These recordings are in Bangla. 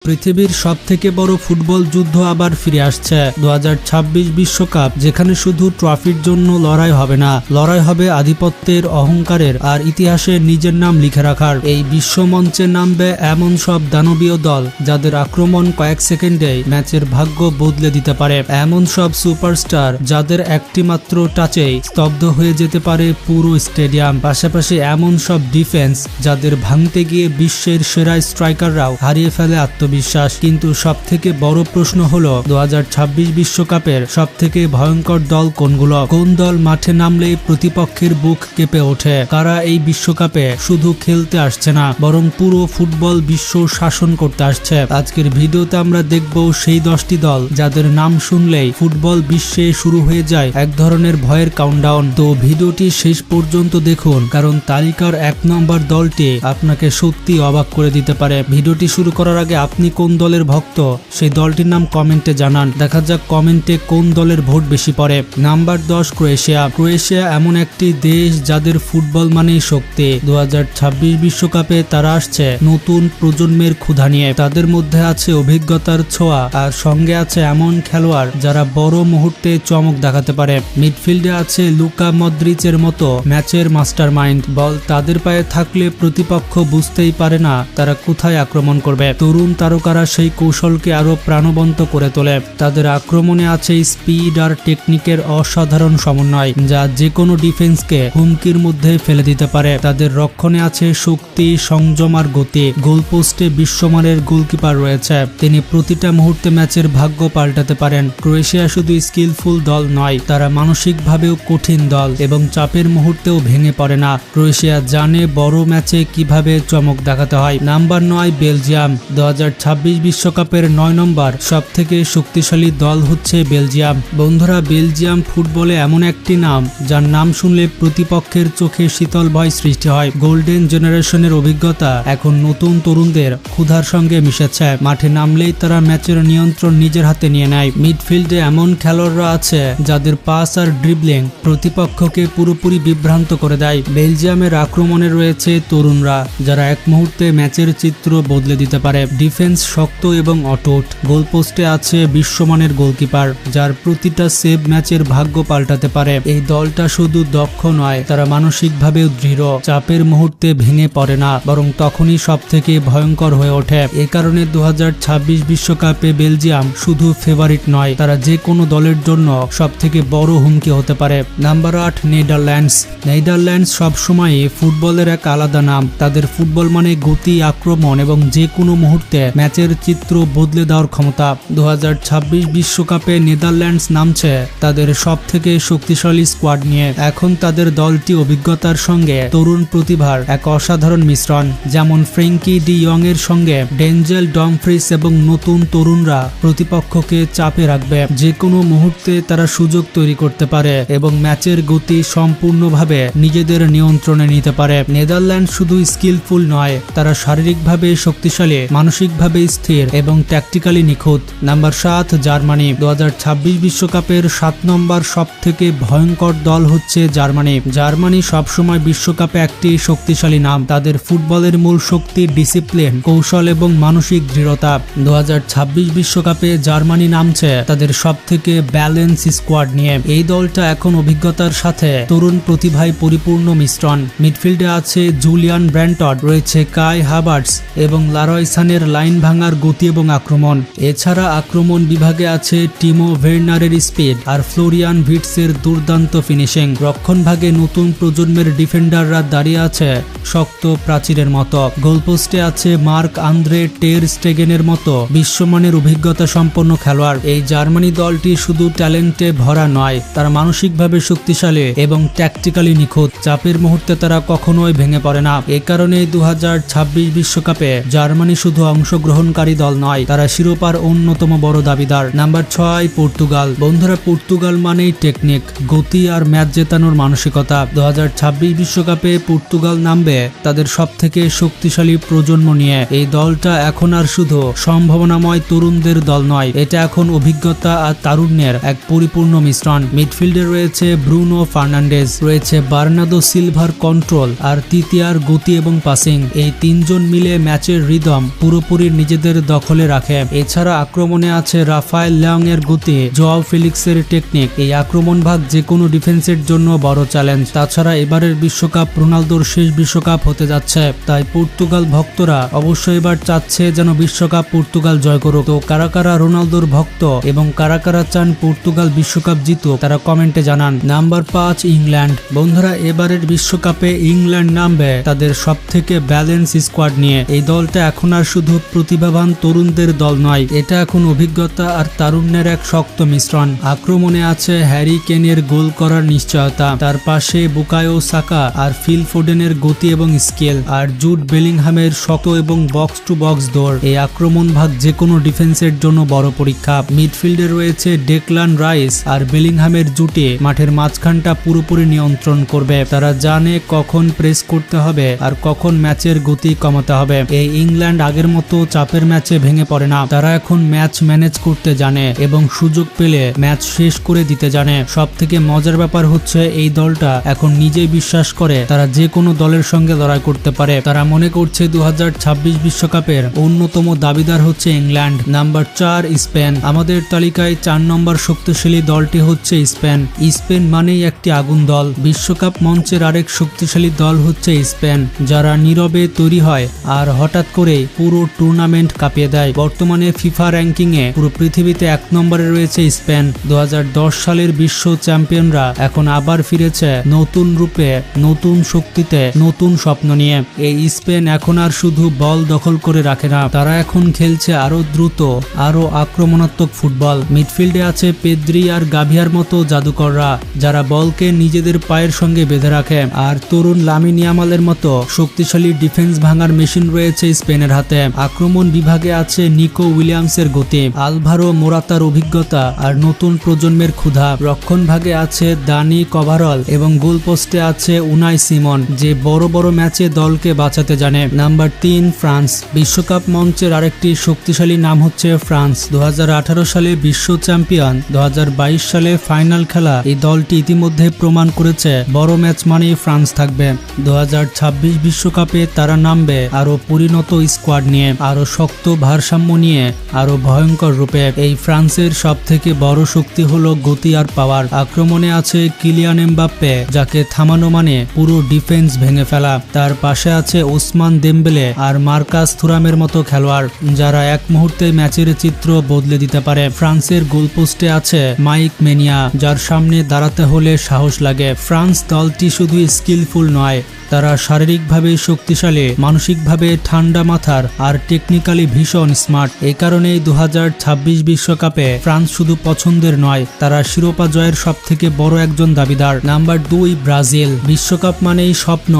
পৃথিবীর সবথেকে বড় ফুটবল যুদ্ধ আবার ফিরে আসছে 2026 বিশ্বকাপ, যেখানে শুধু ট্রফির জন্য লড়াই হবে না, লড়াই হবে আধিপত্যের, অহংকারের আর ইতিহাসে নিজের নাম লিখে রাখার। এই বিশ্বমঞ্চে নামবে এমন সব দানবীয় দল যাদের আক্রমণ কয়েক সেকেন্ডে ম্যাচের ভাগ্য বদলে দিতে পারে, এমন সব সুপারস্টার যাদের একটি মাত্র টাচেই স্তব্ধ হয়ে যেতে পারে পুরো স্টেডিয়াম। পাশাপাশি এমন সব ডিফেন্স যাদের ভাঙতে গিয়ে বিশ্বের সেরা স্ট্রাইকাররাও হারিয়ে ফেলে আত্মবিশ্বাস। কিন্তু সবথেকে বড় প্রশ্ন হলো 2026 বিশ্বকাপের সবথেকে ভয়ঙ্কর দল কোনগুলো? কোন দল মাঠে নামলেই প্রতিপক্ষের বুক কেঁপে ওঠে? কারা এই বিশ্বকাপে শুধু খেলতে আসছে না, বরং পুরো ফুটবল বিশ্ব শাসন করতে আসছে? আজকের ভিডিওতে আমরা দেখব সেই 10টি দল যাদের নাম শুনলেই ফুটবল বিশ্বে শুরু হয়ে যায় এক ধরনের ভয়ের কাউন্টডাউন। তো ভিডিওটি শেষ পর্যন্ত দেখুন, কারণ তালিকার 1 নম্বর দলটি আপনাকে সত্যি অবাক করে দিতে পারে। ভিডিওটি শুরু করার আগে আপনি কোন দলের ভক্ত সেই দলটির নাম কমেন্টে জানান। দেখা যাক কমেন্টে কোন দলের ভোট বেশি পড়ে। Number 10 Croatia. ক্রোয়েশিয়া এমন একটি দেশ যাদের ফুটবল মানেই শক্তি। 2026 বিশ্বকাপে তারা আসছে নতুন প্রজন্মের ক্ষুধা নিয়ে। তাদের মধ্যে আছে অভিজ্ঞতার ছোঁয়া আর সঙ্গে আছে এমন খেলোয়াড় যারা বড় মুহূর্তে চমক দেখাতে পারে। মিডফিল্ডে আছে লুকা মদ্রিচের মতো ম্যাচের মাস্টারমাইন্ড। বল তাদের পায়ে থাকলে প্রতিপক্ষ বুঝতেই পারে না তারা কোথায় আক্রমণ করবে। তরুণ তারকারা সেই কৌশলকে আরো প্রাণবন্ত করে তোলে। তাদের আক্রমণে আছে স্পিড আর টেকনিকের অসাধারণ সমন্বয়, যা যে কোনো ডিফেন্সকে হুমকির মধ্যে ফেলে দিতে পারে। তাদের রক্ষণে আছে শক্তি, সংযম আর গতি। গোলপোস্টে বিশ্বমানের গোলকিপার রয়েছে, তিনি প্রতিটা মুহূর্তে ম্যাচের ভাগ্য পাল্টাতে পারেন। ক্রোয়েশিয়া শুধু স্কিলফুল দল নয়, তারা মানসিকভাবেও কঠিন দল এবং চাপের মুহূর্তেও ভেঙে পড়ে না। ক্রোয়েশিয়া জানে বড় ম্যাচে কিভাবে চমক দেখাতে হয়। Number 9 Belgium. 2026 বিশ্বকাপের 9 নম্বর সব থেকে শক্তিশালী দল হচ্ছে বেলজিয়াম। বন্ধুরা, বেলজিয়াম ফুটবলে এমন একটি নাম যার নাম শুনলে প্রতিপক্ষের চোখে শীতল ভয় সৃষ্টি হয়। গোল্ডেন জেনারেশনের অভিজ্ঞতা এখন নতুন তরুণদের ক্ষুধার সঙ্গে মিশেছে। মাঠে নামলেই তারা ম্যাচের নিয়ন্ত্রণ নিজের হাতে নিয়ে নেয়। মিডফিল্ডে এমন খেলোয়াড়রা আছে যাদের পাস আর ড্রিবলিং প্রতিপক্ষকে পুরোপুরি বিভ্রান্ত করে দেয়। বেলজিয়ামের আক্রমণে রয়েছে তরুণরা যারা এক মুহূর্তে ম্যাচের চিত্র বদলে দিতে পারে। ডিফেন্স শক্ত এবং অটুট। গোলপোস্টে আছে বিশ্বমানের গোলকিপার যার প্রতিটা সেভ ম্যাচের ভাগ্য পাল্টাতে পারে। এই দলটা শুধু দক্ষ নয়, তারা মানসিকভাবেও দৃঢ়। চাপের মুহূর্তে ভেঙে পড়ে না, বরং তখনই সব থেকে ভয়ঙ্কর হয়ে ওঠে। এ কারণে 2026 বিশ্বকাপে বেলজিয়াম শুধু ফেভারিট নয়, তারা যে কোনো দলের জন্য সব থেকে বড় হুমকি হতে পারে। Number 8 Netherlands. নেদারল্যান্ডস সবসময়ই ফুটবলের এক আলাদা নাম। তাদের ফুটবল মানে গতি, আক্রমণ এবং যে কোনো মুহূর্তে ম্যাচের চিত্র বদলে দেওয়ার ক্ষমতা। 2026 বিশ্বকাপে নেদারল্যান্ডস নামছে তাদের সব থেকে শক্তিশালী স্কোয়াড নিয়ে। এখন তাদের দলটি অভিজ্ঞতার সঙ্গে তরুণ প্রতিভার এক অসাধারণ মিশ্রণ। যেমন ফ্রেঙ্কি ডি ইয়ং এর সঙ্গে ডেঞ্জেল ডমফ্রিস এবং নতুন তরুণরা প্রতিপক্ষকে চাপে রাখবে। যে কোনো মুহূর্তে তারা সুযোগ তৈরি করতে পারে এবং ম্যাচের গতি সম্পূর্ণভাবে নিজেদের নিয়ন্ত্রণে নিতে পারে। নেদারল্যান্ড শুধু স্কিলফুল নয়, তারা শারীরিকভাবে শক্তিশালী, মানসিকভাবে স্থির এবং ট্যাকটিক্যালি নিখুঁত। Number 7 Germany. 2026 বিশ্বকাপের 7 নম্বর সব থেকে ভয়ঙ্কর দল হচ্ছে জার্মানি। জার্মানি সবসময় বিশ্বকাপে একটি শক্তিশালী নাম। তাদের ফুটবলের মূল শক্তি ডিসিপ্লিন, কৌশল এবং মানসিক দৃঢ়তা। 2026 বিশ্বকাপে জার্মানি নামছে তাদের সব থেকে ব্যালেন্স স্কোয়াড নিয়ে। এই দলটা এখন অভিজ্ঞতার সাথে তরুণ প্রতিভায় পরিপূর্ণ মিশ্রণ। মিডফিল্ডে আছে জুলিয়ান ব্র্যান্টন, রয়েছে কাই হাভার্টস এবং লারয় সানের লাইন ভাঙার গতি এবং আক্রমণ। এছাড়া আক্রমণ বিভাগে আছে টিমো ভের্নারের স্পিড আর ফ্লোরিয়ান ভিটসের দুর্দান্ত ফিনিশিং। রক্ষণ ভাগে নতুন প্রজন্মের ডিফেন্ডাররা দাঁড়িয়ে আছে শক্ত প্রাচীরের মতো। গোলপোস্টে আছে মার্ক আন্দ্রে টের স্টেগেনের মতো বিশ্বমানের অভিজ্ঞতা সম্পন্ন খেলোয়াড়। এই জার্মানি দলটি শুধু ট্যালেন্টে ভরা নয়, তারা মানসিকভাবে শক্তিশালী এবং ট্যাকটিক্যালি নিখুঁত। চাপের মুহূর্তে তারা কখনোই ভেঙে পড়ে না। এ কারণে 2026 বিশ্বকাপে জার্মানি শুধু অংশগ্রহণকারী দল নয়, তারা শিরোপার অন্যতম বড় দাবিদার। Number 6 Portugal. বন্ধুরা, পর্তুগাল মানেই টেকনিক, গতি আর ম্যাচ জেতানোর মানসিকতা। 2026 বিশ্বকাপে পর্তুগাল নামবে তাদের সব থেকে শক্তিশালী প্রজন্ম নিয়ে। এই দলটা এখন আর শুধু সম্ভাবনাময় তরুণদের দল নয়, এটা এখন অভিজ্ঞতা আর তারুণ্যের এক পরিপূর্ণ মিশ্রণ। মিডফিল্ডে রয়েছে ব্রুনো ফার্নান্ডেজ, রয়েছে বার্নার্দো সিলভার কন্ট্রোল আর তৃতীয়ার গতি এবং পাসিং। এই তিনজন মিলে ম্যাচের রিদম পুরোপুরি গভীর নিজেদের দখলে রাখে। এছাড়া আক্রমণে আছে রাফায়েল লিয়ং এর গতি, জোয়াও ফেলিক্সের টেকনিক। এই আক্রমণ ভাগ যে কোনো ডিফেন্সের জন্য বড় চ্যালেঞ্জ। তাছাড়া এবারের বিশ্বকাপ রোনালদোর শেষ বিশ্বকাপ হতে যাচ্ছে, তাই পর্তুগাল ভক্তরা অবশ্যই এবার চাচ্ছে যেন বিশ্বকাপ পর্তুগাল জয় করুক। তো কারা কারা রোনালদোর ভক্ত এবং কারা কারা চান পর্তুগাল বিশ্বকাপ জিতুক তারা কমেন্টে জানান। Number 5 England. বন্ধুরা, এবারের বিশ্বকাপে ইংল্যান্ড নামবে তাদের সবথেকে ব্যালেন্স স্কোয়াড নিয়ে। এই দলটা এখন আর শুধু প্রতিভাবান তরুণদের দল নয়, এটা এখন অভিজ্ঞতা আর তারুণ্যের এক শক্ত মিশ্রণ। আক্রমণে আছে হ্যারি কেনের গোল করার নিশ্চয়তা, তার পাশে বুকায়ো সাকা আর ফিল ফোডেনের গতি এবং স্কিল, আর জুড বেলিংহামের শক্ত এবং বক্স টু বক্স দৌড়। এই আক্রমণ ভাগ যে কোনো ডিফেন্সের জন্য বড় পরীক্ষা। মিডফিল্ডে রয়েছে ডেকলান রাইস আর বেলিংহামের জুটে মাঠের মাঝখানটা পুরোপুরি নিয়ন্ত্রণ করবে। তারা জানে কখন প্রেস করতে হবে আর কখন ম্যাচের গতি কমাতে হবে। এই ইংল্যান্ড আগের মতো চাপের ম্যাচে ভেঙে পড়ে না, তারা এখন ম্যাচ ম্যানেজ করতে জানে এবং সুযোগ পেলে ম্যাচ শেষ করে দিতে জানে। সব থেকে মজার ব্যাপার হচ্ছে এই দলটা এখন নিজেই বিশ্বাস করে তারা যে কোনো দলের সঙ্গে লড়াই করতে পারে। তারা মনে করছে 2026 বিশ্বকাপের অন্যতম দাবিদার হচ্ছে ইংল্যান্ড। Number 4 Spain. আমাদের তালিকায় 4 নম্বর শক্তিশালী দলটি হচ্ছে স্পেন। স্পেন মানেই একটি আগুন দল। বিশ্বকাপ মঞ্চের আরেক শক্তিশালী দল হচ্ছে স্পেন, যারা নীরবে তৈরি হয় আর হঠাৎ করে পুরো টুর্নামেন্ট কাঁপিয়ে দেয়। বর্তমানে ফিফা র্যাঙ্কিং এ পুরো পৃথিবীতে 1 নম্বরে রয়েছে স্পেন। 2010 সালের বিশ্ব চ্যাম্পিয়নরা এখন আবার ফিরেছে নতুন রূপে, নতুন শক্তিতে, নতুন স্বপ্ন নিয়ে। এই স্পেন এখন আর শুধু বল দখল করে রাখে না, তারা এখন খেলছে আরো দ্রুত, আরো আক্রমণাত্মক ফুটবল। মিডফিল্ডে আছে পেদ্রি আর গাভিয়ার মতো জাদুকররা, যারা বলকে নিজেদের পায়ের সঙ্গে বেঁধে রাখে। আর তরুণ লামিন ইয়ামালের মতো শক্তিশালী ডিফেন্স ভাঙার মেশিন রয়েছে স্পেনের হাতে। আক্রমণ বিভাগে আছে নিকো উইলিয়ামসের গতি, আলভারো মোরাতার অভিজ্ঞতা আর নতুন প্রজন্মের ক্ষুধা। রক্ষণ ভাগে আছে দানি কভারল এবং গোলপোস্টে আছে উনাই সিমন, যে বড় বড় ম্যাচে দলকে বাঁচাতে জানে। Number 3 France. বিশ্বকাপ মঞ্চের আরেকটি শক্তিশালী নাম হচ্ছে ফ্রান্স। 2018 সালে বিশ্ব চ্যাম্পিয়ন, 2022 সালে ফাইনাল খেলা এই দলটি ইতিমধ্যে প্রমাণ করেছে বড় ম্যাচ মানেই ফ্রান্স থাকবে। 2026 বিশ্বকাপে তারা নামবে আরো পরিণত স্কোয়াড নিয়ে, আরো শক্ত ভারসাম্য নিয়ে, আরো ভয়ঙ্কর রূপে। এই ফ্রান্সের সব থেকে বড় শক্তি হলো গতি আর পাওয়ার। আক্রমণে আছে কিলিয়ান এমবাপ্পে, যাকে থামানো মানে পুরো ডিফেন্স ভেঙে ফেলা। তার পাশে আছে ওসমান দেমবেলে আর মার্কাস থুরামের মতো খেলোয়াড়, যারা এক মুহূর্তে ম্যাচের চিত্র বদলে দিতে পারে। ফ্রান্সের গোলপোস্টে আছে মাইক মেনিয়া, যার সামনে দাঁড়াতে হলে সাহস লাগে। ফ্রান্স দলটি শুধু স্কিলফুল নয়, তারা শারীরিকভাবে শক্তিশালী, মানসিকভাবে ঠান্ডা মাথার আর টেকনিক্যালি ভীষণ স্মার্ট। এই কারণেই 2026 বিশ্বকাপে ফ্রান্স শুধু পছন্দের নয়, তারা শিরোপা জয়ের সব থেকে বড় একজন দাবিদার। Number 2 Brazil. বিশ্বকাপ মানেই স্বপ্ন,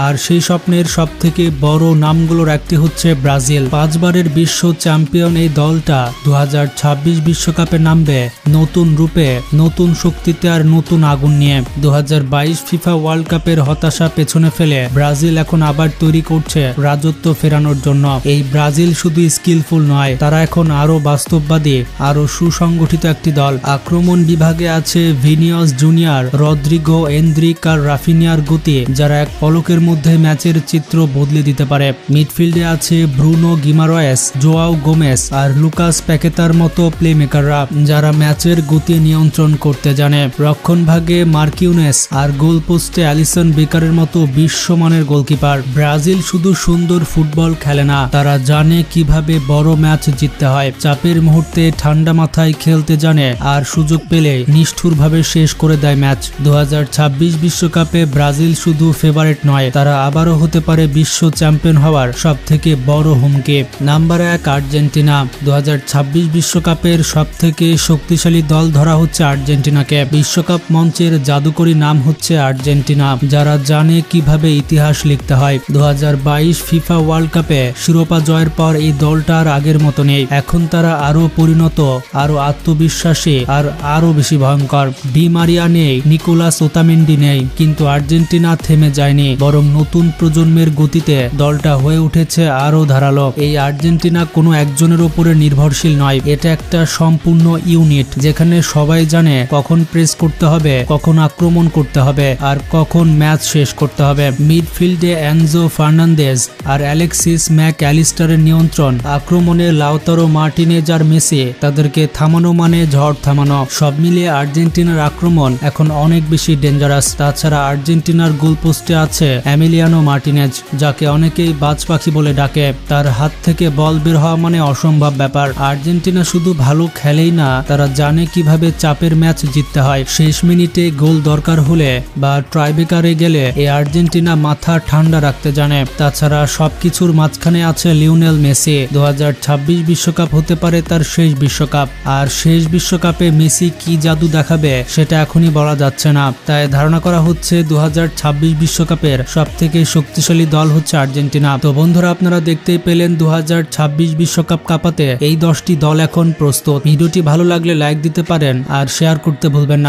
আর সেই স্বপ্নের সব থেকে বড় নামগুলোর একটি হচ্ছে ব্রাজিল। 5 বারের বিশ্ব চ্যাম্পিয়ন এই দলটা 2026 বিশ্বকাপে নামবে নতুন রূপে, নতুন শক্তিতে আর নতুন আগুন নিয়ে। 2022 ফিফা ওয়ার্ল্ড কাপের হতাশা পেছনে ফেলে ব্রাজিল এখন আবার তৈরি করছে রাজত্ব ফেরানোর জন্য। এই ব্রাজিল শুধু স্কিলফুল নয়, তারা এখন আরো বাস্তববাদী, আরো সুসংগঠিত একটি দল। আক্রমণ বিভাগে আছে ভিনিয়াস জুনিয়র, রদ্রিগো, এন্দ্রিক আর রাফিনিয়ার গতি, যারা এক পলকের মধ্যে ম্যাচের চিত্র বদলে দিতে পারে। মিডফিল্ডে আছে ব্রুনো গিমারয়েস, জোয়াও গোমেস আর লুকাস প্যাকেতার মতো প্লেমেকাররা, যারা ম্যাচের গতি নিয়ন্ত্রণ করতে জানে। রক্ষণ ভাগে মার্কিউনেস আর গোলপোস্টে অ্যালিসন বেকারের মতো বিশ্বমানের গোলকিপার। ব্রাজিল শুধু সুন্দর ফুটবল খেলে না, তারা জানে কিভাবে বড় ম্যাচ জিততে হয়। চাপের মুহূর্তে ঠান্ডা মাথায় খেলতে জানে আর সুযোগ পেলে নিষ্ঠুরভাবে শেষ করে দেয় ম্যাচ। 2026 বিশ্বকাপে ব্রাজিল শুধু ফেভারিট নয়, তারা আবারও হতে পারে বিশ্ব চ্যাম্পিয়ন হওয়ার সব থেকে বড় হুমকি। Number 1 Argentina. 2026 বিশ্বকাপের সব থেকে শক্তিশালী দল ধরা হচ্ছে আর্জেন্টিনাকে। বিশ্বকাপ মঞ্চের জাদুকরী নাম হচ্ছে আর্জেন্টিনা, যারা জানে কিভাবে ইতিহাস লিখতে হয়। 2022 ফিফা ওয়ার্ল্ড কাপে শিরোপা জয়ের পর এই দলটা আর আগের মতো নেই। এখন তারা আরো পরিণত, আরো আত্মবিশ্বাসী আর আরো বেশি ভয়ঙ্কর। ডি মারিয়া নেই, নিকোলাস ওতামেন্ডি নেই, কিন্তু আর্জেন্টিনা থেমে যায়নি, বরং নতুন প্রজন্মের গতিতে দলটা হয়ে উঠেছে আরো ধারালো। এই আর্জেন্টিনা কোনো একজনের উপরে নির্ভরশীল নয়, এটা একটা সম্পূর্ণ ইউনিট, যেখানে সবাই জানে কখন প্রেস করতে হবে, কখন আক্রমণ করতে হবে আর কখন ম্যাচ শেষ করতে হবে। মিডফিল্ডে এনজো ফার্নান্দেজ আর অ্যালেক্সিস ম্যাক অ্যালিস্টারের নিয়ন্ত্রণ, আক্রমণে লাউতারো মার্টিনেজ আর মেসি, তাদেরকে থামানো মানে ঝড় থামানো। সব মিলিয়ে আর্জেন্টিনার আক্রমণ এখন অনেক বেশি ডেঞ্জারাস। তাছাড়া আর্জেন্টিনার গোলপোস্টে আছে এমিলিয়ানো মার্টিনেজ, যাকে অনেকেই বাজ পাখি বলে ডাকে। তার হাত থেকে বল বের হওয়া মানে অসম্ভব ব্যাপার। আর্জেন্টিনা শুধু ভালো খেলেই না, তারা জানে কিভাবে চাপের ম্যাচ জিততে হয়। শেষ মিনিটে গোল দরকার হলে বা ট্রাইব্রেকারে গেলে এই আর্জেন্টিনা মাথা ঠান্ডা রাখতে জানে। তাছাড়া সবকিছুর মাঝখানে আছে লিওনেল মেসি। 2026 বিশ্বকাপ হতে পারে তার শেষ বিশ্বকাপ, আর শেষ বিশ্বকাপে মেসি কি জাদু দেখাবে সেটা এখনই বলা যাচ্ছে না। তাই ধারণা করা হচ্ছে 2026 বিশ্বকাপের সবথেকে শক্তিশালী দল হচ্ছে আর্জেন্টিনা। তো বন্ধুরা, আপনারা দেখতেই পেলেন 2026 বিশ্বকাপ কাঁপাতে এই 10টি দল এখন প্রস্তুত। ভিডিওটি ভালো লাগলে লাইক দিতে পারেন আর শেয়ার করতে ভুলবেন না।